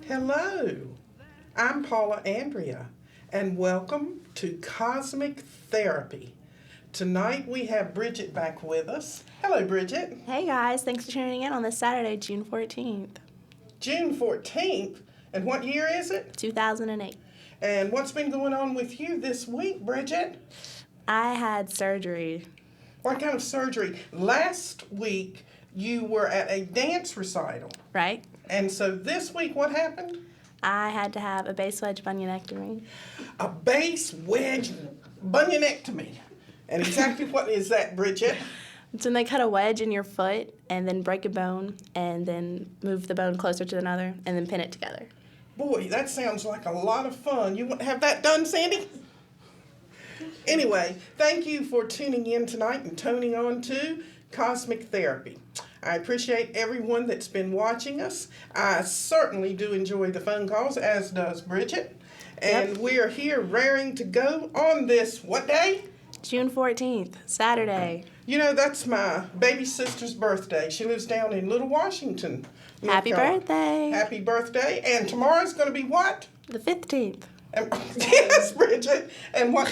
Hello, I'm Paula Andrea, and welcome to Cosmic Therapy. Tonight we have Bridget back with us. Hello, Bridget. Hey guys, thanks for tuning in on this Saturday, June 14th. June 14th, and what year is it? 2008. And what's been going on with you this week, Bridget? I had surgery. What kind of surgery? Last week you were at a dance recital. Right? And so this week what happened? I had to have a base wedge bunionectomy. A base wedge bunionectomy. And exactly what is that, Bridget? It's when they cut a wedge in your foot and then break a bone and then move the bone closer to another and then pin it together. Boy, that sounds like a lot of fun. You want to have that done, Sandy? Anyway, thank you for tuning in tonight and toning on to Cosmic Therapy. I appreciate everyone that's been watching us. I certainly do enjoy the phone calls, as does Bridget. And we are here raring to go on this, what day? June 14th, Saturday. You know, that's my baby sister's birthday. She lives down in Little Washington. North Happy Carolina. birthday. Happy birthday. And tomorrow's going to be what? The 15th. Yes, Bridget. And what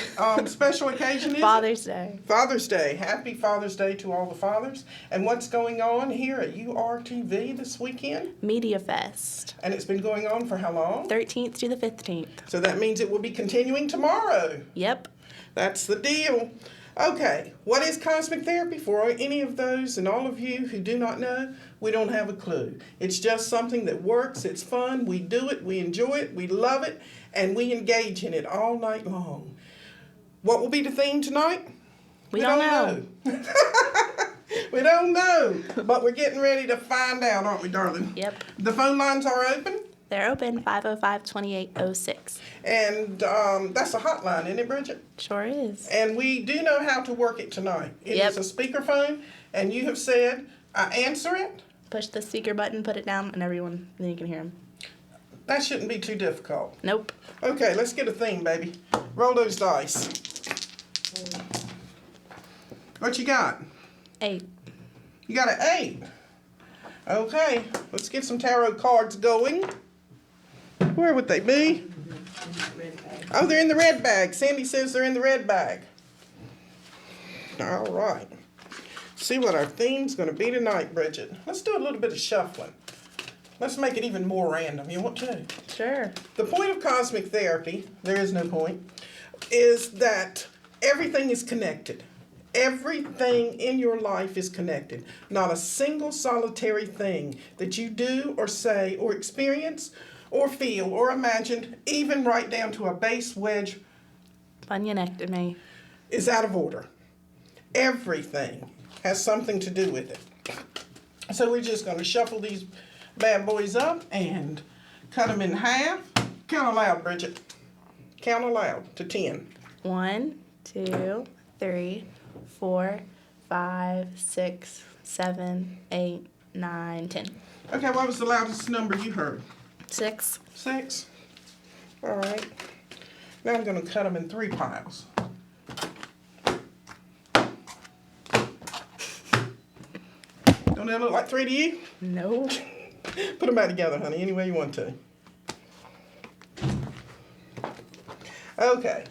special occasion is Father's Day. Father's Day. Happy Father's Day to all the fathers. And what's going on here at URTV this weekend? Media Fest. And it's been going on for how long? 13th to the 15th. So that means it will be continuing tomorrow. Yep. That's the deal. Okay, what is cosmic therapy? For any of those and all of you who do not know, we don't have a clue. It's just something that works, it's fun, we do it, we enjoy it, we love it, and we engage in it all night long. What will be the theme tonight? We don't know. We don't know, but we're getting ready to find out, aren't we, darling? Yep. The phone lines are open. They're open, 505-2806. And that's a hotline, isn't it, Bridget? Sure is. And we do know how to work it tonight. It is a speakerphone, and you have said, answer it. Push the speaker button, put it down, and then you can hear them. That shouldn't be too difficult. Nope. Okay, let's get a theme, baby. Roll those dice. What you got? 8. You got an 8. Okay, let's get some tarot cards going. Where would they be? Oh, they're in the red bag. Sandy says they're in the red bag. All right. See what our theme's going to be tonight, Bridget. Let's do a little bit of shuffling. Let's make it even more random. You want to? Sure. The point of cosmic therapy, there is no point, is that everything is connected. Everything in your life is connected. Not a single solitary thing that you do or say or experience or feel or imagine, even right down to a base wedge Bunionectomy. is out of order. Everything has something to do with it. So we're just going to shuffle these bad boys up and cut them in half. Count aloud, Bridget. Count aloud to 10. 1, 2, 3, 4, 5, 6, 7, 8, 9, 10. Okay, what was the loudest number you heard? 6. 6. All right. Now I'm going to cut them in 3 piles. Don't that look like 3 to you? No. Put them back together, honey, any way you want to. Okay.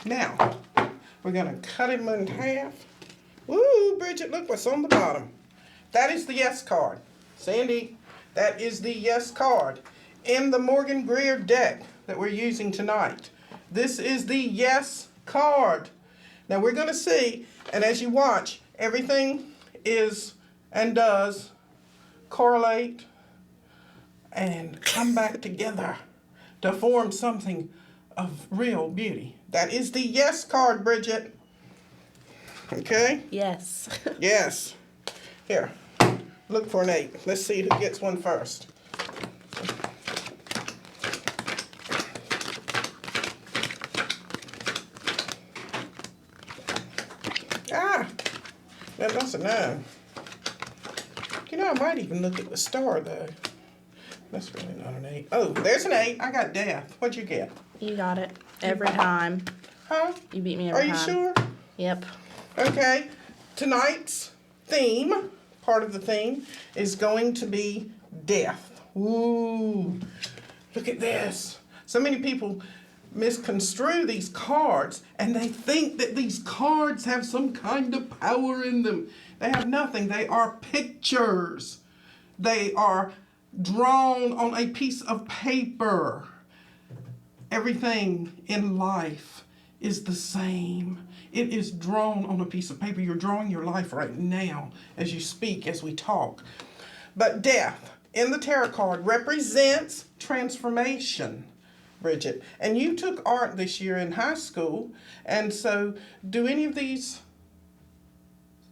Now, we're going to cut him in half. Woo, Bridget, look what's on the bottom. That is the yes card. Sandy, that is the yes card in the Morgan Greer deck that we're using tonight. This is the yes card. Now we're going to see, and as you watch, everything is and does correlate and come back together to form something of real beauty. That is the yes card, Bridget. Okay? Yes. Yes. Here, look for an 8. Let's see who gets one first. Ah, that doesn't know. You know, I might even look at the star, though. That's really not an 8. Oh, there's an 8. I got death. What'd you get? You got it. Every time. Huh? You beat me every time. Are you sure? Yep. Okay. Tonight's theme, part of the theme, is going to be death. Ooh, look at this. So many people misconstrue these cards and they think that these cards have some kind of power in them. They have nothing. They are pictures. They are drawn on a piece of paper. Everything in life is the same. It is drawn on a piece of paper. You're drawing your life right now as you speak, as we talk. But death in the tarot card represents transformation, Bridget. And you took art this year in high school. And so do any of these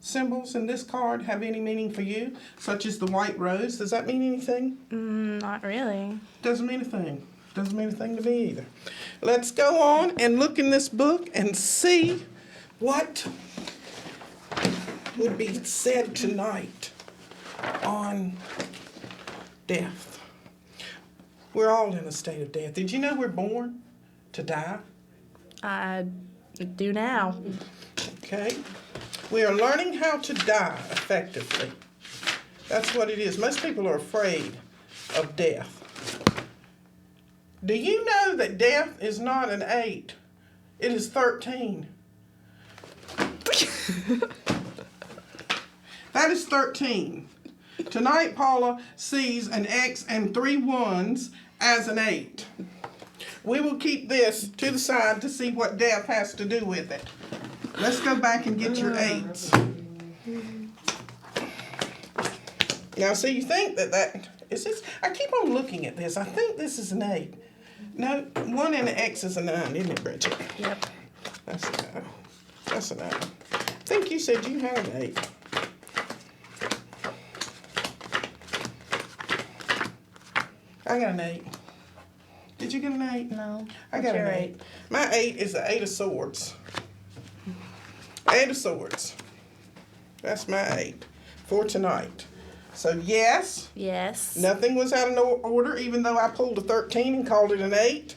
symbols in this card have any meaning for you, such as the white rose? Does that mean anything? Not really. Doesn't mean a thing. Doesn't mean a thing to me either. Let's go on and look in this book and see what would be said tonight on death. We're all in a state of death. Did you know we're born to die? I do now. Okay. We are learning how to die effectively. That's what it is. Most people are afraid of death. Do you know that death is not an 8? It is 13. That is 13. Tonight, Paula sees an X and 3 1s as an 8. We will keep this to the side to see what death has to do with it. Let's go back and get your 8s. Now, so you think that is this? I keep on looking at this. I think this is an 8. No, 1 and an X is a 9, isn't it, Bridget? Yep. That's a 9. That's a 9. I think you said you had an 8. I got an 8. Did you get an 8? No. I got What's an your 8. My 8 is the 8 of Swords. 8 of Swords. That's my 8 for tonight. So yes, Yes. nothing was out of order, even though I pulled a 13 and called it an 8.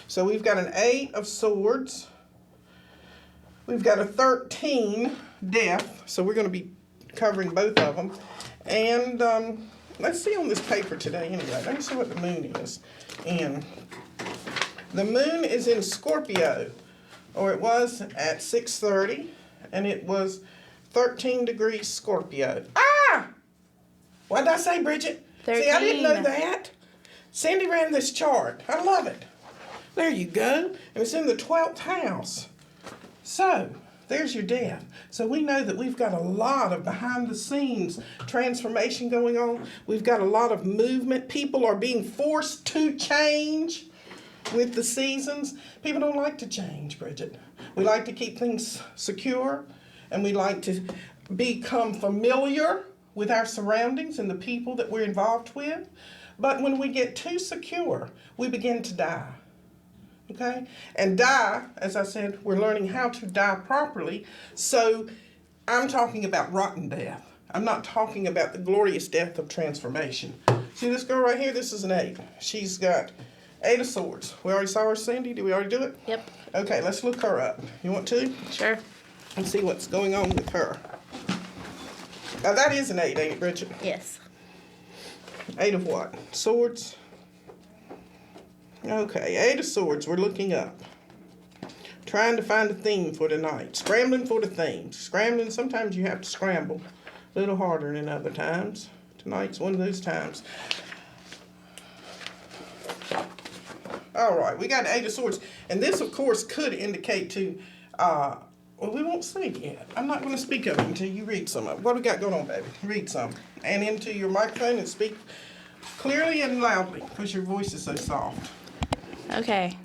So we've got an 8 of Swords. We've got a 13, Death. So we're going to be covering both of them. And let's see on this paper today anyway. Let me see what the moon is in. The moon is in Scorpio, or it was at 6:30, and it was 13 degrees Scorpio. Ah! What did I say, Bridget? 13. See, I didn't know that. Sandy ran this chart. I love it. There you go. And it's in the 12th house. So, there's your death. So we know that we've got a lot of behind the scenes transformation going on. We've got a lot of movement. People are being forced to change with the seasons. People don't like to change, Bridget. We like to keep things secure, and we like to become familiar with our surroundings and the people that we're involved with. But when we get too secure, we begin to die. Okay? And die, as I said, we're learning how to die properly. So I'm talking about rotten death. I'm not talking about the glorious death of transformation. See this girl right here? This is an 8. She's got 8 of Swords. We already saw her, Cindy. Did we already do it? Yep. Okay, let's look her up. You want to? Sure. And see what's going on with her. Now that is an 8, ain't it, Bridget? Yes. 8 of what? Swords? Okay, 8 of Swords, we're looking up. Trying to find a theme for tonight. Scrambling for the theme. Scrambling, sometimes you have to scramble a little harder than other times. Tonight's one of those times. All right, we got 8 of Swords. And this, of course, could indicate to, well, we won't see it yet. I'm not going to speak of it until you read some of it. What do we got going on, baby? Read some. And into your microphone and speak clearly and loudly, because your voice is so soft. Okay.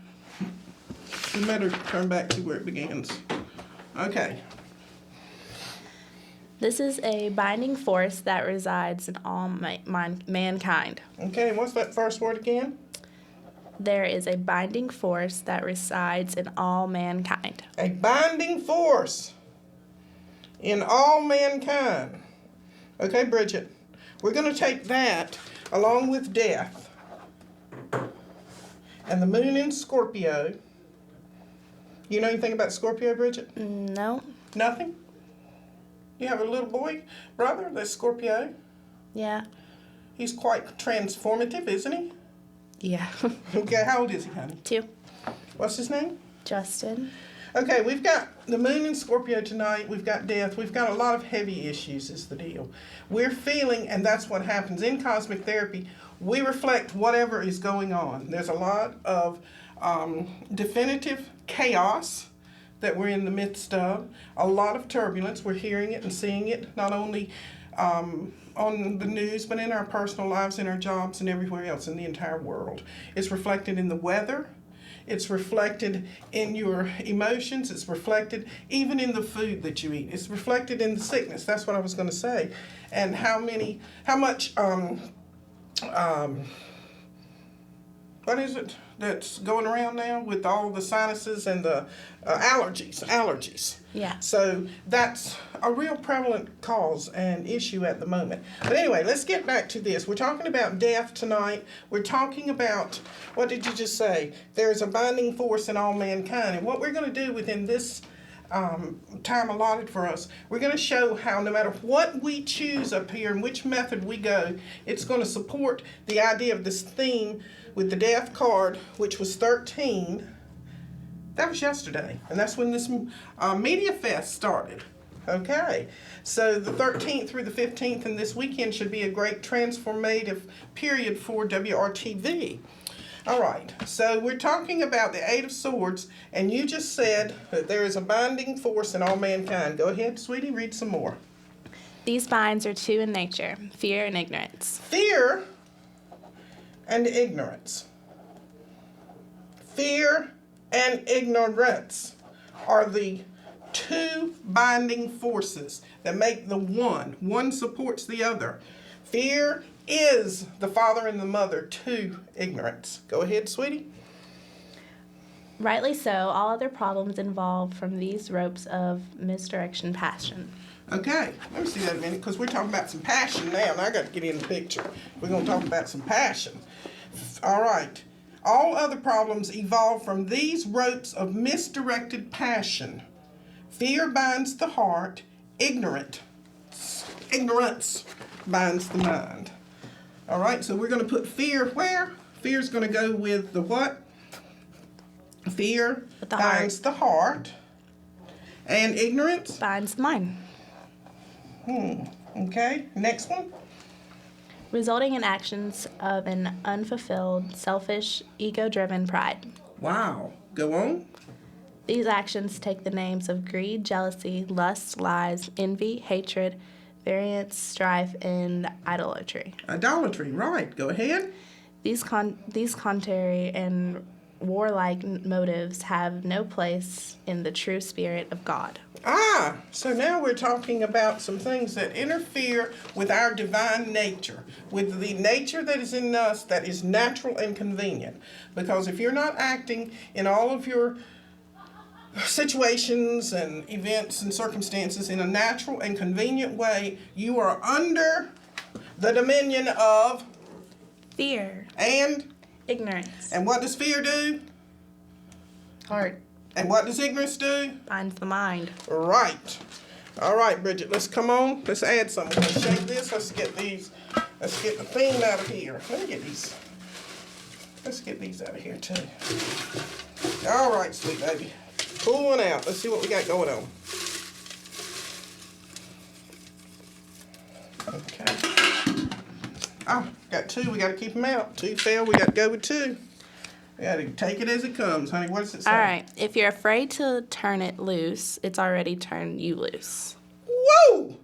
You better turn back to where it begins. Okay. This is a binding force that resides in all mankind. Okay, and what's that first word again? There is a binding force that resides in all mankind. A binding force in all mankind. Okay, Bridget, we're going to take that along with death and the moon in Scorpio. You know anything about Scorpio, Bridget? No. Nothing? You have a little boy, brother, that's Scorpio? Yeah. He's quite transformative, isn't he? Yeah. Okay, how old is he, honey? 2. What's his name? Justin. Okay, we've got the moon in Scorpio tonight. We've got death. We've got a lot of heavy issues is the deal. We're feeling, and that's what happens in cosmic therapy, we reflect whatever is going on. There's a lot of definitive chaos that we're in the midst of, a lot of turbulence. We're hearing it and seeing it, not only on the news, but in our personal lives, in our jobs, and everywhere else in the entire world. It's reflected in the weather. It's reflected in your emotions. It's reflected even in the food that you eat. It's reflected in the sickness. That's what I was going to say. And how much, what is it that's going around now with all the sinuses and the allergies. Yeah. So that's a real prevalent cause and issue at the moment. But anyway, let's get back to this. We're talking about death tonight. We're talking about, what did you just say? There's a binding force in all mankind. And what we're going to do within this time allotted for us, we're going to show how no matter what we choose up here and which method we go, it's going to support the idea of this theme with the death card, which was 13. That was yesterday, and that's when this Media Fest started. Okay, so the 13th through the 15th and this weekend should be a great transformative period for WRTV. All right, so we're talking about the Eight of Swords, and you just said that there is a binding force in all mankind. Go ahead, sweetie, read some more. These binds are 2 in nature, fear and ignorance. Fear and ignorance. Fear and ignorance are the 2 binding forces that make the one. One supports the other. Fear is the father and the mother to ignorance. Go ahead, sweetie. Rightly so, all other problems involve from these ropes of misdirection passion. Okay, let me see that a minute, because we're talking about some passion now, and I got to get in the picture. We're going to talk about some passion. All right. All other problems evolve from these ropes of misdirected passion. Fear binds the heart. Ignorance binds the mind. All right, so we're going to put fear where? Fear's going to go with the what? Fear binds the heart. And ignorance? Binds the mind. Okay, next one. Resulting in actions of an unfulfilled, selfish, ego-driven pride. Wow. Go on. These actions take the names of greed, jealousy, lust, lies, envy, hatred, variance, strife, and idolatry. Idolatry, right. Go ahead. These contrary and warlike motives have no place in the true spirit of God. So now we're talking about some things that interfere with our divine nature, with the nature that is in us that is natural and convenient. Because if you're not acting in all of your situations and events and circumstances in a natural and convenient way, you are under the dominion of Fear. And Ignorance. And what does fear do? Heart. And what does ignorance do? Binds the mind. Right. All right, Bridget, let's come on. Let's add something. Let's shake this. Let's get these. Let's get the theme out of here. Let me get these. Let's get these out of here, too. All right, sweet baby. Pull one out. Let's see what we got going on. Okay. Oh, got 2. We got to keep them out. 2 fail. We got to go with 2. We got to take it as it comes, honey. What does it say? All right. If you're afraid to turn it loose, it's already turned you loose. Whoa!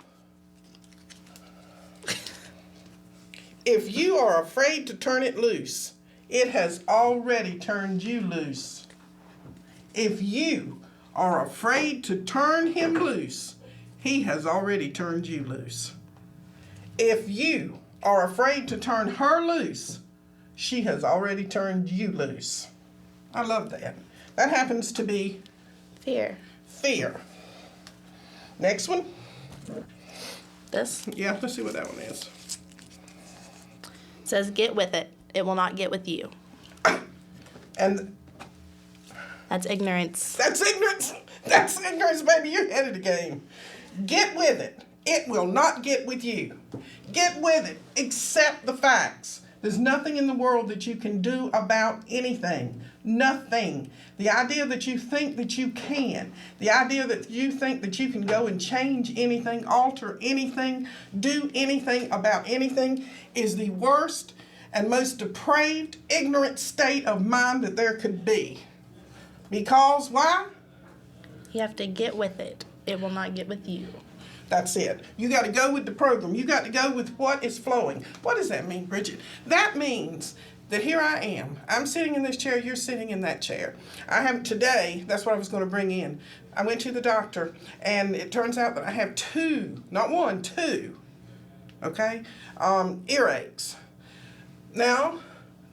If you are afraid to turn it loose, it has already turned you loose. If you are afraid to turn him loose, he has already turned you loose. If you are afraid to turn her loose, she has already turned you loose. I love that. That happens to be Fear. fear. Next one. This Yeah, let's see what that one is. says, get with it. It will not get with you. And That's ignorance. that's ignorance. That's ignorance, baby. You're ahead of the game. Get with it. It will not get with you. Get with it. Accept the facts. There's nothing in the world that you can do about anything. Nothing. The idea that you think that you can, the idea that you think that you can go and change anything, alter anything, do anything about anything is the worst and most depraved, ignorant state of mind that there could be. Because why? You have to get with it. It will not get with you. That's it. You got to go with the program. You got to go with what is flowing. What does that mean, Bridget? That means that here I am. I'm sitting in this chair. You're sitting in that chair. I have today, that's what I was going to bring in. I went to the doctor, and it turns out that I have two, not one, two, okay, earaches. Now,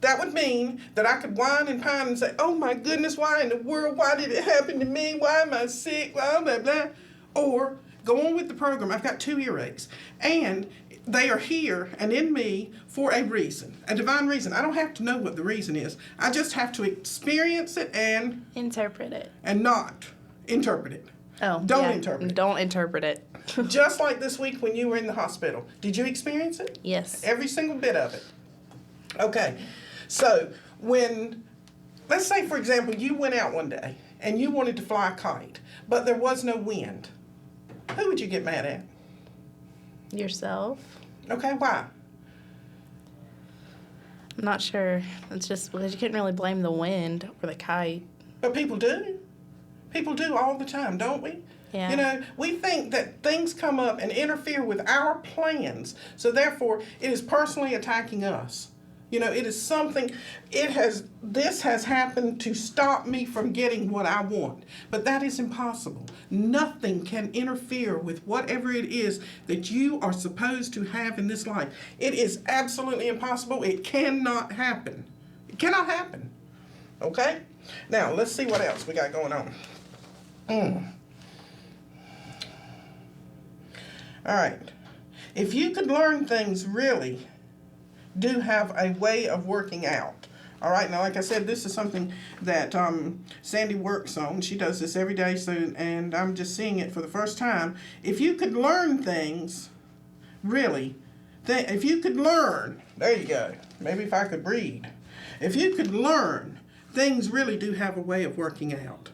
that would mean that I could whine and pine and say, oh my goodness, why in the world, why did it happen to me? Why am I sick? Blah, blah, blah. Or go on with the program. I've got two earaches, and they are here and in me for a reason, a divine reason. I don't have to know what the reason is. I just have to experience it and interpret it. And not interpret it. Oh, don't interpret it. Don't interpret it. Just like this week when you were in the hospital. Did you experience it? Yes. Every single bit of it. Okay. So when, let's say, for example, you went out one day and you wanted to fly a kite, but there was no wind. Who would you get mad at? Yourself. Okay, why? I'm not sure. It's just because you couldn't really blame the wind or the kite. But people do. People do all the time, don't we? Yeah. You know, we think that things come up and interfere with our plans, so therefore it is personally attacking us. You know, it is something, this has happened to stop me from getting what I want. But that is impossible. Nothing can interfere with whatever it is that you are supposed to have in this life. It is absolutely impossible. It cannot happen. It cannot happen. Okay? Now, let's see what else we got going on. All right. If you could learn things really do have a way of working out. All right, now like I said, this is something that Sandy works on. She does this every day, and I'm just seeing it for the first time. If you could learn things, really, if you could learn, there you go, maybe if I could read. If you could learn, things really do have a way of working out.